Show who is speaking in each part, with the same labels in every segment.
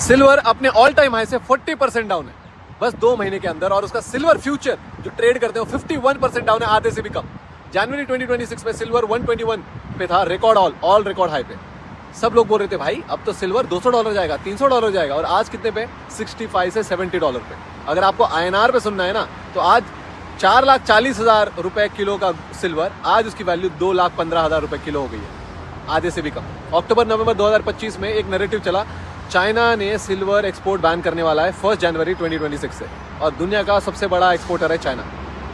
Speaker 1: Silver अपने all time high से 40% down है बस 2 महीने के अंदर, और उसका सिल्वर फ्यूचर जो ट्रेड करते हैं 51% डाउन है, आधे से भी कम। जनवरी 2026 में सिल्वर 121 पे था, रिकॉर्ड ऑल रिकॉर्ड हाई पे। सब लोग बोल रहे थे भाई अब तो सिल्वर $200 जाएगा, $300 जाएगा, और आज कितने पे? 65 से $70 पे। अगर आपको INR पे सुनना है ना, तो आज 4,40,000 रुपए किलो का सिल्वर, आज उसकी वैल्यू 2,15,000 रुपए किलो हो गई है, आधे से भी कम। अक्टूबर नवंबर 2025 में एक नैरेटिव चला, चाइना ने सिल्वर एक्सपोर्ट बैन करने वाला है 1 जनवरी 2026 से, और दुनिया का सबसे बड़ा एक्सपोर्टर है चाइना।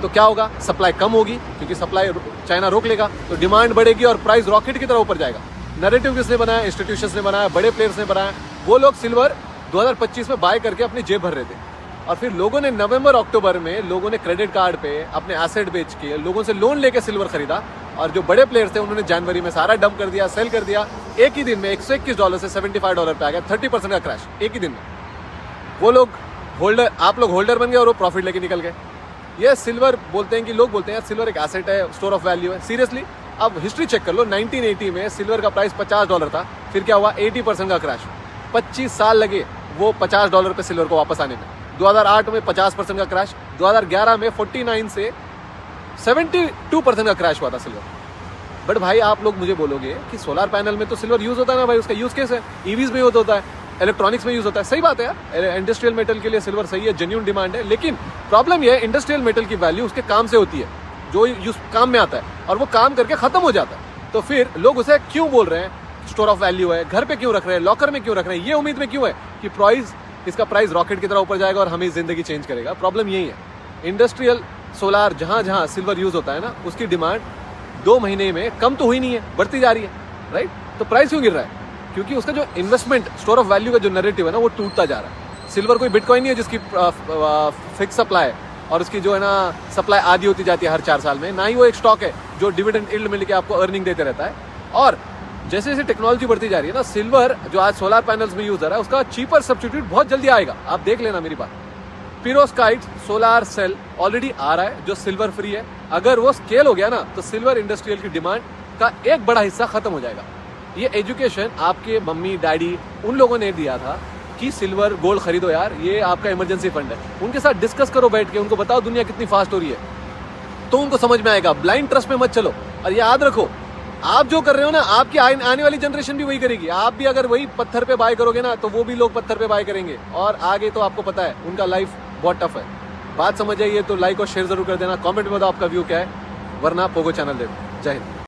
Speaker 1: तो क्या होगा? सप्लाई कम होगी, क्योंकि सप्लाई चाइना रोक लेगा तो डिमांड बढ़ेगी और प्राइस रॉकेट की तरह ऊपर जाएगा। नैरेटिव किसने बनाया? इंस्टीट्यूशंस ने बनाया, बड़े प्लेयर्स ने बनाया। वो लोग सिल्वर 2025 में बाय करके अपनी जेब भर रहे थे, और फिर लोगों ने नवंबर अक्टूबर में लोगों ने क्रेडिट कार्ड पे अपने एसेट बेच के, लोगों से लोन लेके सिल्वर खरीदा, और जो बड़े प्लेयर्स थे उन्होंने जनवरी में सारा डंप कर दिया, सेल कर दिया। एक ही दिन में $121 से $75 पे आ गया, 30% का क्रैश एक ही दिन में। वो लोग होल्डर, आप लोग होल्डर बन गए और वो प्रॉफिट लेके निकल गए। ये सिल्वर बोलते हैं कि लोग बोलते हैं यार सिल्वर एक एसेट है, स्टोर ऑफ वैल्यू है। सीरियसली अब हिस्ट्री चेक कर लो, 1980 में सिल्वर का प्राइस $50 था, फिर क्या हुआ? 80% का क्रैश। 25 साल लगे वो $50 पे सिल्वर को वापस आने में। 2008 में 50% का क्रैश, 2011 में 49 से 72% का क्रैश हुआ था सिल्वर। बट भाई आप लोग मुझे बोलोगे कि सोलर पैनल में तो सिल्वर यूज होता है ना भाई, उसका यूज केस है, ईवीज में यूज होता है, इलेक्ट्रॉनिक्स में यूज होता है। सही बात है यार, इंडस्ट्रियल मेटल के लिए सिल्वर सही है, जेन्युइन डिमांड है। लेकिन प्रॉब्लम यह है इंडस्ट्रियल मेटल की वैल्यू उसके काम से होती है, जो यूज काम में आता है, और वो काम करके खत्म हो जाता है। तो फिर लोग उसे क्यों बोल रहे हैं स्टोर ऑफ वैल्यू है, घर पे क्यों रख रहे हैं, लॉकर में क्यों रख रहे हैं? ये उम्मीद में क्यों है कि प्राइस, इसका प्राइस रॉकेट की तरह ऊपर जाएगा और हमें जिंदगी चेंज करेगा। प्रॉब्लम यही है, इंडस्ट्रियल सोलार जहां जहां सिल्वर यूज होता है ना, उसकी डिमांड 2 महीने में कम तो हुई नहीं है, बढ़ती जा रही है, राइट? तो प्राइस क्यों गिर रहा है? क्योंकि उसका जो इन्वेस्टमेंट स्टोर ऑफ वैल्यू का जो नैरेटिव है ना, वो टूटता जा रहा है। सिल्वर कोई बिटकॉइन नहीं है जिसकी फिक्स सप्लाई है और उसकी जो है ना सप्लाई आधी होती जाती है हर 4 साल में। ना ही वो एक स्टॉक है जो डिविडेंड यील्ड मिल के आपको अर्निंग देते रहता है। और जैसे जैसे टेक्नोलॉजी बढ़ती जा रही है ना, सिल्वर जो आज सोलर पैनल्स में यूज हो रहा है, उसका चीपर सब्स्टिट्यूट बहुत जल्दी आएगा, आप देख लेना मेरी बात। पेरोव्स्काइट सोलार सेल ऑलरेडी आ रहा है जो सिल्वर फ्री है। अगर वो स्केल हो गया ना, तो सिल्वर इंडस्ट्रियल की डिमांड का एक बड़ा हिस्सा खत्म हो जाएगा। ये एजुकेशन आपके मम्मी डैडी उन लोगों ने दिया था कि सिल्वर गोल्ड खरीदो यार, ये आपका इमरजेंसी फंड है। उनके साथ डिस्कस करो बैठ के, उनको बताओ दुनिया कितनी फास्ट हो रही है, तो उनको समझ में आएगा। ब्लाइंड ट्रस्ट में मत चलो। और याद रखो, आप जो कर रहे हो ना, आपकी आने वाली जनरेशन भी वही करेगी। आप भी अगर वही पत्थर पे बाय करोगे ना, तो वो भी लोग पत्थर पे बाय करेंगे, और आगे तो आपको पता है उनका लाइफ बहुत टफ है। बात समझ आइए तो लाइक और शेयर जरूर कर देना। कमेंट में बताओ आपका व्यू क्या है, वरना पोगो चैनल देखो। जय हिंद।